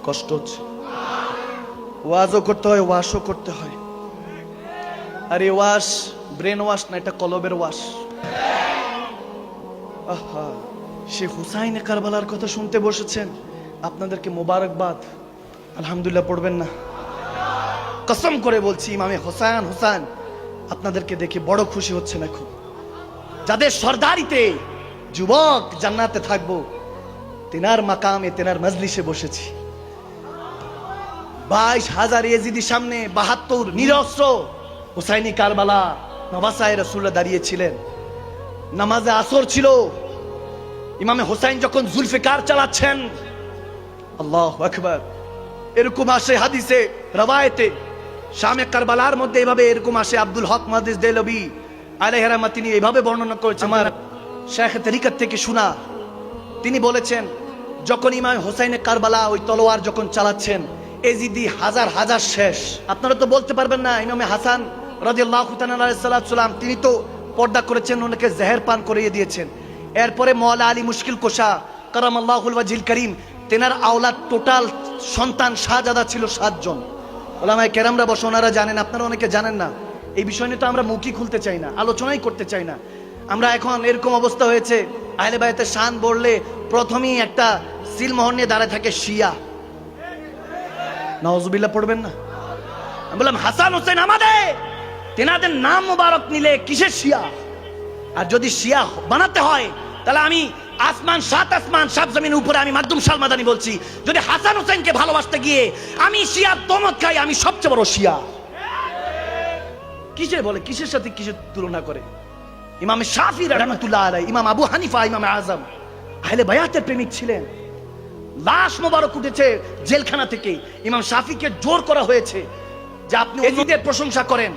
কষ্ট হচ্ছে, ওয়াজও করতে হয়, ওয়াশও করতে হয়। আর এই ওয়াশ ব্রেন ওয়াশ না, এটা কলবের ওয়াশ। আহা, সে হুসাইন কারবালার কথা শুনতে বসেছেন, আপনাদেরকে মোবারকবাদ। আলহামদুলিল্লাহ পড়বেন না? কসম করে বলছি, ইমামে হোসেন হুসাইন আপনাদেরকে দেখে বড় খুশি হচ্ছে না খুব। যাদের সরদারিতে যুবক জান্নাতে থাকবো, তেনার মাকামে তেনার মজলিসে বসেছি। 22,000 ইয়েজিদি সামনে 72 নিরস্ত্র হুসাইনি কারবালা নবাসায় রাসূলুল্লাহ দাঁড়িয়েছিলেন। নামাজে আসর ছিল, ইমামে হোসেন যখন জুলফিকার চালাচ্ছেন, আল্লাহু আকবার, এরকম আসে হাদিসে রওয়ায়েতে শামে কারবালার মধ্যে এভাবে এরকম আসে। আব্দুল হক মুহাদ্দিস দেলবি আলাইহি রাহমাত তিনি এইভাবে বর্ণনা করেছেন, আমার শাইখ তরিকত থেকে শোনা। তিনি বলেছেন, যখন ইমাম হোসেন কারবালা ওই তলোয়ার যখন চালাচ্ছেন, এজিদি হাজার হাজার শেষ। আপনারা তো বলতে পারবেন না, ইমামে হাসান রাদিয়াল্লাহু তাআলা আলাইহিস সালাম তিনি তো পর্দা করেছেন, ওনাকে জেহের পান করিয়ে দিয়েছেন। এরপরে মওলা আলী মুশকিল কোশা কারামাল্লাহুল ওয়াজহিল করিম, তেনার আওলাদ টোটাল সন্তান শাহজাদা ছিল 7 জন। ওলামায়ে কেরামরা বসে, ওনারা জানেন, আপনারা অনেকে জানেন না। এই বিষয় নিয়ে তো আমরা মুখই খুলতে চাই না, আলোচনাই করতে চাই না। আমরা এখন এরকম অবস্থা হয়েছে, আহলে বায়তের শান বললে প্রথমেই একটা সিলমোহর নিয়ে দাঁড়ায় থাকে শিয়া। নাউজুবিল্লাহ পড়বেন না? আমি বললাম হাসান হোসেন আমাদের, তেনাদের নাম মোবারক নিলে কিসের শিয়া? আর যদি শিয়া বানাতে হয় তাহলে আমি আসমান 7 আসমান 7 জমিনের উপরে আমি মাকদুম শালমাদানি বলছি, যদি হাসান হোসেনকে ভালোবাসতে গিয়ে আমি শিয়া তমত খাই, আমি সবচেয়ে বড় শিয়া। কিসে বলে, কিসের সাথে কিসের তুলনা করে? ইমাম শাফি রাহমাতুল্লাহ আলাইহি, ইমাম আবু হানিফা, ইমাম আজম আহলে বায়াতের প্রেমিক ছিলেন। লাশ মোবারক উঠেছে জেলখানা থেকে, ইমাম শাফিকে জোর করা হয়েছে যে আপনি এজিদের প্রশংসা করেন।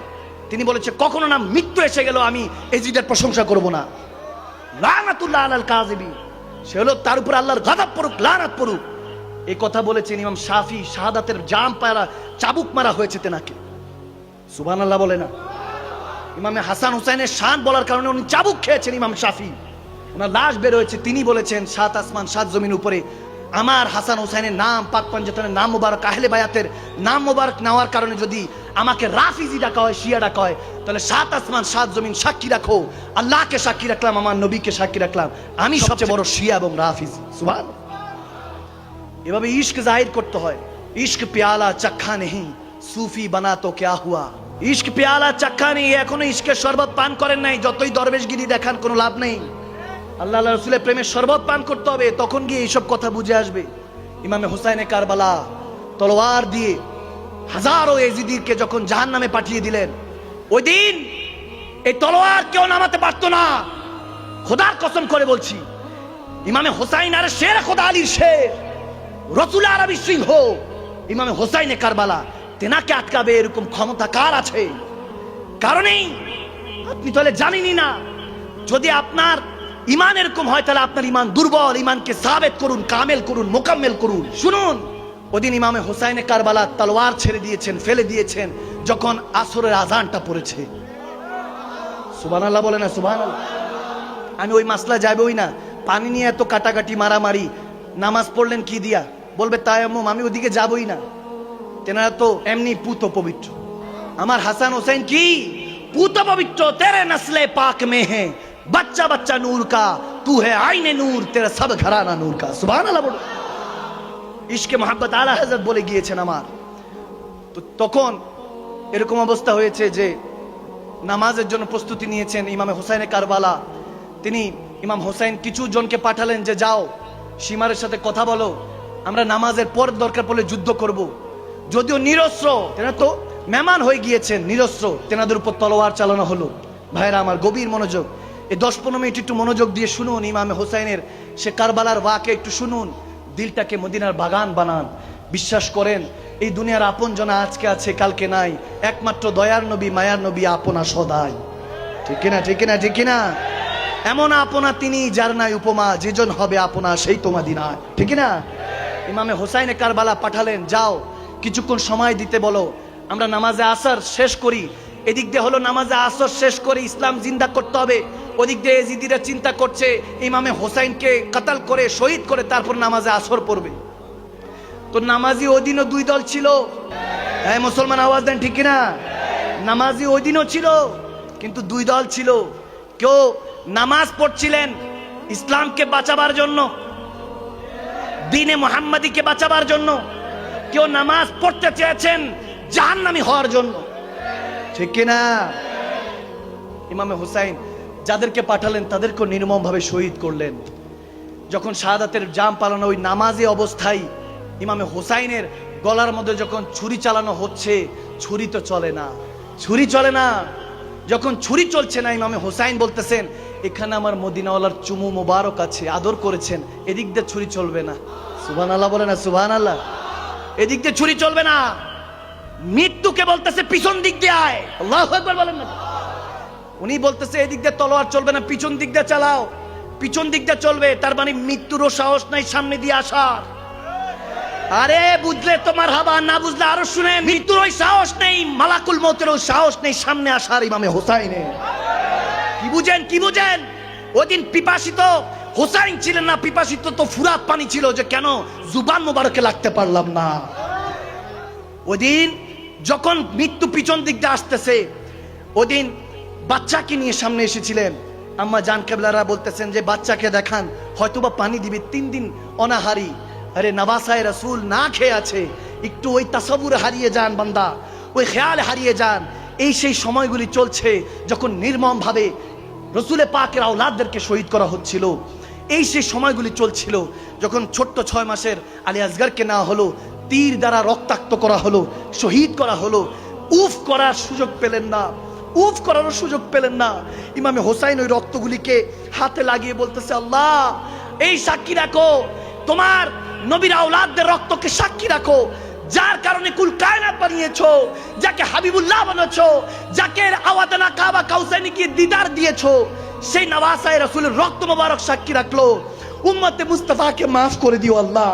তিনি বলেছে, কখনো না মৃত্যু এসে গেল আমি এজিদের প্রশংসা করব না। লানাতুল্লাহ আলাল কাযিবিন, সে হলো তার উপর আল্লাহর গজব পড়ুক, লানাত পড়ুক, এই কথা বলেছেন ইমাম শাফি। শাহাদাতের জাম পায়রা চাবুক মারা হয়েছে তেনাকে, সুবহানাল্লাহ বলে না? ইমামে হাসান হুসাইনের শান বলার কারণে উনি চাবুক খেয়েছেন ইমাম শাফি, ওনার লাশ বের হয়েছে। তিনি বলেছেন 7 আসমান 7 জমিন উপরে আমার হাসান হুসাইনের নাম, পাক পাঞ্জাতনের নাম মোবারক, আহলে বায়াতের নাম মোবারক নেওয়ার কারণে যদি আমাকে রাফিজি ডাকা হয়, শিয়া ডাকা হয়, তাহলে 7 আসমান 7 জমিন সাক্ষী রাখো, আল্লাহকে সাক্ষী রাখলাম, আমার নবীকে সাক্ষী রাখলাম, আমি সবচেয়ে বড় শিয়া এবং রাফিজি। সুবহানাল্লাহ। এভাবে ইশক জাহির করতে হয়। ইশক প্যালা চাখা নেই, সুফি বানা তো ক্যা হুয়া। ইশক প্যালা চাখা নেই, এখনো ইশকের শরবত পান করেন নাই, যতই দরবেশগিরি দেখান কোনো লাভ নেই। আল্লাহ রাসূলের প্রেমের শরবত পান করতে হবে, তখন গিয়ে এইসব কথা বুঝে আসবে। ইমামে হুসাইনে কারবালা তলোয়ার দিয়ে হাজারো এজিদিকে যখন জাহান্নামে পাঠিয়ে দিলেন, ওই দিন এই তলোয়ার কেউ নামাতে পারতো না। খোদার কসম করে বলছি, ইমামে হুসাইন আর শের খোদা আলীর শের, রসুল আরবি সিংহ ইমামে হুসাইনে কারবালা, তেনাকে আটকাবে এরকম ক্ষমতা কার আছে? কারণেই আপনি তাহলে জানেনই না। যদি আপনার ইমান এরকম হয়, তাহলে আপনার ইমান দুর্বল। ইমানকে সাবেত করুন, কামেল করুন, মোকাম্মেল করুন। শুনুন, ওদিন ইমামে হুসাইনে কারবালা তলোয়ার ছেড়ে দিয়েছেন, ফেলে দিয়েছেন, যখন আসরের আজানটা পড়েছে। সুবহানাল্লাহ বলে না? সুবহানাল্লাহ। আমি ওই মাসলা যাবই না। পানি নিয়ে এত কাটাকাটি মারামারি, নামাজ পড়লেন কি দিয়া? বলবে তায়াম্মুম, আমি ওদিকে যাবই না। তেনারা তো এমনি পুত পবিত্র। আমার হাসান হোসেন কি পুত পবিত্র? তেরে নসলে পাক মে হে बच्चा बच्चा नूर का, तू है आईने नूर, तेरा सब घराना नूर का। सुभान अल्लाह बोलो। इश्के मोहब्बत आला हजरत বলে গিয়েছেন আমার। তো তখন এরকম অবস্থা হয়েছে যে নামাজের জন্য প্রস্তুতি নিয়েছেন ইমামে হুসাইনে কারবালা। তিনি ইমাম হুসাইন কিছু জনকে পাঠালেন যে যাও সীমারের সাথে কথা বলো, আমরা নামাজের পর দরকার পড়লে যুদ্ধ করব। যদিও নিরস্ত্র, তেনা তো মেহমান হয়ে গিয়েছেন, নিরস্ত্র, তেনাদের উপর তলোয়ার চালানো হলো। ভাইরা আমার, গভীর মনোযোগ, এই 10-15 মিনিট একটু মনোযোগ দিয়ে শুনুন। ইমামে হোসেনের সে কারবালার ওয়াকে একটু শুনুন, দিলটাকে মদিনার বাগান বানান। বিশ্বাস করেন, এই দুনিয়ার আপন জনা আজকে আছে, কালকে নাই। একমাত্র দয়ার নবী, মায়ার নবী আপনা সদাই। ঠিক কিনা? ঠিক কিনা? ঠিক কিনা? এমন আপনা তিনি যার নাই উপমা, যেজন হবে আপনা সেই তো মদিনা। ঠিক কিনা? ইমামে হোসেনে কারবালা পাঠালেন, যাও কিছুক্ষণ সময় দিতে বলো, আমরা নামাজে আসর শেষ করি। এদিক দিয়ে হলো নামাজে আসর শেষ করে ইসলাম জিন্দা করতে হবে, ওদিক দিয়ে এজিদিরা চিন্তা করছে ইমামে হোসেনকে কতল করে শহীদ করে তারপর নামাজে আসর পড়বে। তো নামাজি ওই দিনও দুই দল ছিল। হ্যাঁ মুসলমান আওয়াজ দেন ঠিক কিনা? নামাজি ওই দিনও ছিল, কিন্তু দুই দল ছিল। কেউ নামাজ পড়ছিলেন ইসলামকে বাঁচাবার জন্য, দ্বীনে মুহাম্মাদীকে বাঁচাবার জন্য। কেউ নামাজ পড়তে চেয়েছেন জাহান্নামী হওয়ার জন্য, ঠিক কিনা? ইমামে হুসাইন যাদেরকে পাঠালেন তাদেরকে নির্মম ভাবে শহীদ করলেন। যখন শাহাদাতের জাম পালানো ওই নামাজি অবস্থায় ইমামে হুসাইনের গলার মধ্যে যখন ছুরি চালানো হচ্ছে, ছুরি তো চলে না, ছুরি চলে না। যখন ছুরি চলছে না, ইমামে হুসাইন বলতেছেন এখানে আমার মদিনাওয়ালার চুমু মোবারক আছে, আদর করেছেন, এদিক দিয়ে ছুরি চলবে না। সুবহানাল্লাহ বলে না সুবহানাল্লাহ? এদিক দিয়ে ছুরি চলবে না। মৃত্যুকে বলতেছে পিছন দিক দিয়ে আয়, আল্লাহু আকবার বলেন না। উনি বলতেছে এদিক দিয়ে তলোয়ার চলবে না, পিছন দিক দিয়ে চালাও, পিছন দিক দিয়ে চলবে। তার মানে মৃত্যুরও সাহস নাই সামনে দিয়ে আসার। আরে বুঝলে তোমার হাবা, না বুঝলে আরো শুনেন, মৃত্যুর ওই সাহস নেই, মালাকুল মউতেরও সাহস নেই সামনে আসার ইমামে হুসাইনে। কি বুঝেন, কি বুঝেন? ওদিন পিপাসিত হুসাইন ছিলেন না, পিপাসিত তো ফুরাত পানি ছিল, যে কেন জুবান মোবারকে লাগতে পারলাম না। ওদিন যখন মৃত্যু পিছন দিক দিয়ে আসতেছে, ওদিন বাচ্চাকে নিয়ে সামনে এসেছিলেন। আম্মা জান কেবলারা বলতেছেন যে বাচ্চাকে দেখান, হয়তোবা পানি দিবে, 3 দিন অনাহারি। আরে নওয়াসায়ে রাসূল না খেয়ে আছে, একটু ওই তাসাব্বুর হারিয়ে যান বান্দা, ওই খেয়াল হারিয়ে যান। এই সেই সময়গুলি চলছে যখন নির্মম ভাবে রসুলে পাকের আওলাদদেরকে শহীদ করা হচ্ছিল। এই সেই সময়গুলি চলছিল যখন ছোট্ট 6 মাসের আলী আসগরকে নেওয়া হলো, তীর দ্বারা রক্তাক্ত করা হলো, শহীদ করা হলো। উফ করার সুযোগ পেলেন না, উফ করারও সুযোগ পেলেন না। ইমামে হোসাইন ওই রক্তগুলিকে হাতে লাগিয়ে বলতেছে আল্লাহ এই সাক্ষী রাখো, তোমার নবীর আওলাদদের রক্তকে সাক্ষী রাখো, যার কারণে কুল কায়নাত বানিয়েছো, যাকে হাবিবুল্লাহ বানাচ্ছো, যাকে আওয়াদানা কাবা কাউসাইনিকে দিদার দিয়েছো, সেই নওয়াসায়ে রাসূলের রক্ত মোবারক সাক্ষী রাখলো। উম্মতে মুস্তাফাকে মাফ করে দিও আল্লাহ।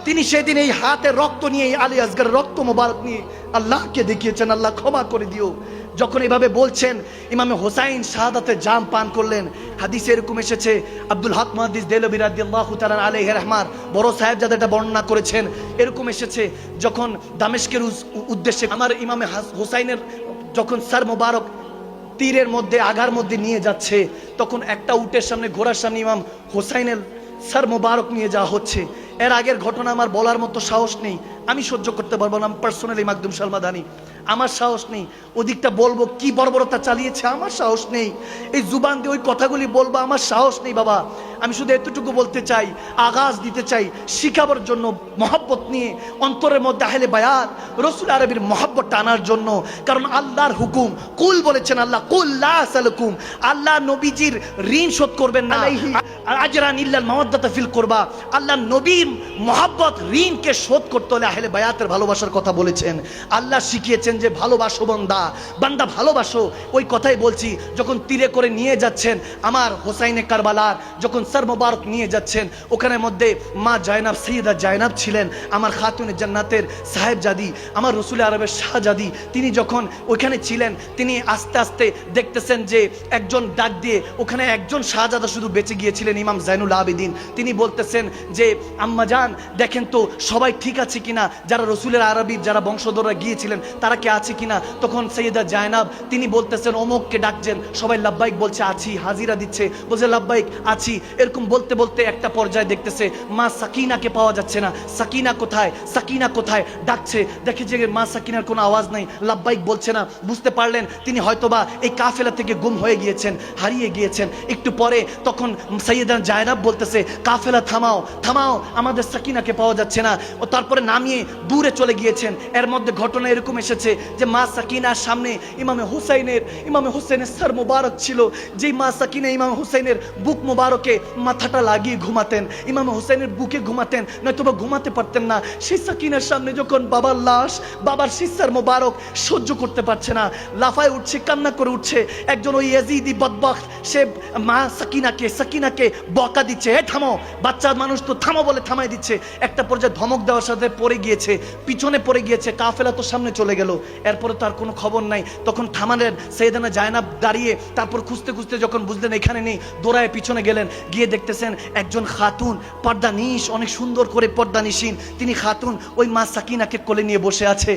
তিনি সেদিন এই হাতে রক্ত নিয়ে, আলী আসগরের রক্ত মোবারক নিয়ে আল্লাহকে দেখিয়েছেন, আল্লাহ ক্ষমা করে দিও। যখন এভাবে বলছেন, ইমামে হোসাইন শাহাদাতের জাম পান করলেন। হাদিসে এরকম এসেছে, আব্দুল হক মুহাদ্দিস দেহলভী রাদিয়াল্লাহু তাআলা আলাইহি রহমান বড় সাহেব যাদের এটা বর্ণনা করেছেন, এরকম এসেছে যখন দামেস্কের উদ্দেশ্যে আমার ইমামে হোসাইনের যখন স্যার মোবারক তীরের মধ্যে আগার মধ্যে নিয়ে যাচ্ছে, তখন একটা উটের সামনে, ঘোড়ার সামনে ইমাম হোসাইনের স্যার মোবারক নিয়ে যাওয়া হচ্ছে। এর আগের ঘটনা আমার বলার মতো সাহস নেই, আমি সহ্য করতে পারবো না, পার্সোনালি মাকদুম সালমাদানি, আমার সাহস নেই। ওদিকটা বলবো কি বর্বরতা চালিয়েছে, আমার সাহস নেই। এই জুবান দিয়ে ওই কথাগুলি বলবো, আমার সাহস নেই বাবা। আমি শুধু এতটুকু বলতে চাই, আগাজ দিতে চাই, শিখাবার জন্য, মহব্বত নিয়ে অন্তরের মধ্যে আহলে বায়াত রসুল আরবির মহব্বতটা আনার জন্য। কারণ আল্লাহর হুকুম, কুল বলেছেন আল্লাহ, কুল লা আসালুকুম, আল্লাহ নবীজির ঋণ শোধ করবেন না, আজরান ইল্লাল মাওয়াদ্দাতা ফিল কুরবা। আল্লাহ নবীর মহব্বত ঋণকে শোধ করতে হলে আহলে বায়াতের ভালোবাসার কথা বলেছেন। আল্লাহ শিখিয়েছেন যে ভালোবাসো বান্দা, বান্দা ভালোবাসো। ওই কথাই বলছি, যখন তীরে করে নিয়ে যাচ্ছেন আমার হোসাইনে কারবালার, যখন স্যার মোবারক নিয়ে যাচ্ছেন, ওখানে মধ্যে মা জায়নাব, সৈয়দা জায়নাব ছিলেন, আমার খাতুনে জান্নাতের সাহেবজাদি, আমার রসুল আরবের শাহজাদি। তিনি যখন ওইখানে ছিলেন, তিনি আস্তে আস্তে দেখতেছেন যে একজন ডাক দিয়ে, ওখানে একজন শাহজাদা শুধু বেঁচে গিয়েছিলেন, ইমাম জাইনুল আবেদিন। তিনি বলতেছেন যে আম্মা জান দেখেন তো সবাই ঠিক আছে কিনা, যারা রসুলের আরবির যারা বংশধররা গিয়েছিলেন তারা কি আছে কিনা। তখন সৈয়দা জায়নাব তিনি বলতেছেন অমুককে ডাকছেন, সবাই লাব্বাইক বলছে আছি, হাজিরা দিচ্ছে, বলছে লাব্বাইক আছি। এরকম বলতে বলতে একটা পর্যায়ে দেখতেছে মা সাকিনাকে পাওয়া যাচ্ছে না, সাকিনা কোথায়, সাকিনা কোথায়, ডাকছে, দেখে যে মা সাকিনার কোনো আওয়াজ নাই, লাব্বাইক বলছে না। বুঝতে পারলেন তিনি হয়তোবা এই কাফেলা থেকে গুম হয়ে গিয়েছেন, হারিয়ে গিয়েছেন। একটু পরে তখন সৈয়দা জায়নাব বলতেছে কাফেলা থামাও, থামাও, আমাদের সাকিনাকে পাওয়া যাচ্ছে না। ও তারপরে নামিয়ে দূরে চলে গিয়েছেন। এর মধ্যে ঘটনা এরকম এসেছে যে মা সাকিনার সামনে ইমামে হুসাইনের স্যার মোবারক ছিল, যেই মা সাকিনা ইমাম হুসাইনের বুক মোবারকে মাথাটা লাগিয়ে ঘুমাতেন, ইমাম হুসাইনের বুকে ঘুমাতেন, নয়তোবা ঘুমাতে পারতেন না। সেই সাকিনার সামনে যখন বাবার লাশ, বাবার স্যার মোবারক সহ্য করতে পারছে না, লাফায় উঠছে, কান্না করে উঠছে। একজন ওই ইয়াজিদি বদবখ্ত সে মা সাকিনাকে বকা দিচ্ছে, এ থামো, বাচ্চা মানুষ তো থামো বলে থামাই দিচ্ছে। একটা পর্যায়ে ধমক দেওয়ার সাথে পড়ে গিয়েছে, পিছনে পড়ে গিয়েছে, কাফেলা তো সামনে চলে গেল। এরপরে তার কোনো খবর নাই। তখন থামালেন সৈয়দনা জায়নাব দাঁড়িয়ে, তারপর খুঁজতে খুঁজতে যখন বুঝলেন এখানে নেই, দৌড়ায় পিছনে গেলেন, গিয়ে গিয়ে দেখতেছেন একজন খাতুন পর্দানিশ, অনেক সুন্দর করে পর্দানিশীন তিনি খাতুন ওই মা সাকিনাকে কোলে নিয়ে বসে আছে।